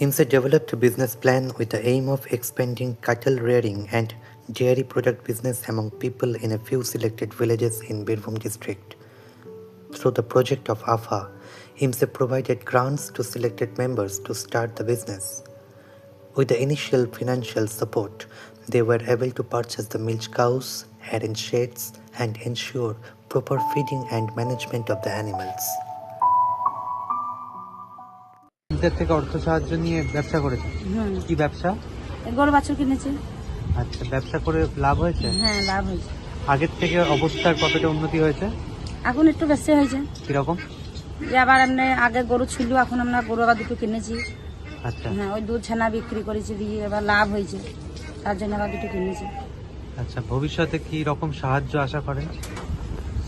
IMSA developed a business plan with the aim of expanding cattle rearing and dairy product business among people in a few selected villages in Birbhum district. Through the project of AFA, IMSA provided grants to selected members to start the business. With the initial financial support, they were able to purchase the milch cows, arrange sheds, and ensure proper feeding and management of the animals. এদের থেকে অর্থ সাহায্য নিয়ে ব্যবসা করেছে। কি ব্যবসা? গরু বাছুর কিনেছে। আচ্ছা, ব্যবসা করে লাভ হয়েছে? হ্যাঁ, লাভ হয়েছে। আগের থেকে অবস্থার কতটা উন্নতি হয়েছে? এখন একটু বেশি হয়েছে। কিরকম? যে আবার এমনি আগে গরু ছিল, এখন আমরা গরু আবার দুটো কিনেছি। আচ্ছা হ্যাঁ, ওই দুধ ছানা বিক্রি করেছি, দিয়ে এবার লাভ হয়েছে, তার জন্য আবার দুটো কিনেছি। আচ্ছা, ভবিষ্যতে কি রকম সাহায্য আশা করেন?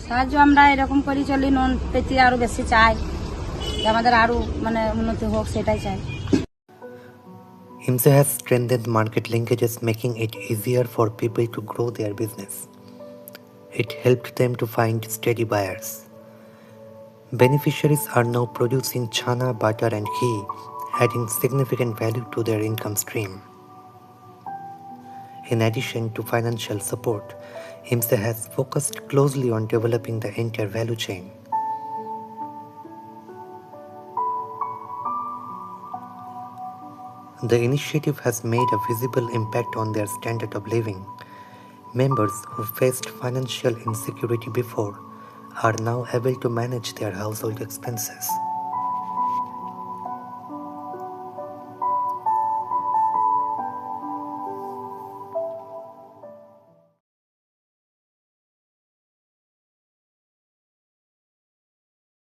সাহায্য আমরা এরকম করি চলি, লোন পেতে আরো বেশি চাই, যে আমাদের আরো উন্নতি হোক, সেটাই চাই। IMSA has strengthened market linkages, making it easier for people to grow their business. It helped them to find steady buyers. Beneficiaries are now producing chana, butter and ghee, adding significant value to their income stream. In addition to financial support, IMSA has focused closely on developing the entire value chain. The initiative has made a visible impact on their standard of living. Members who faced financial insecurity before are now able to manage their household expenses.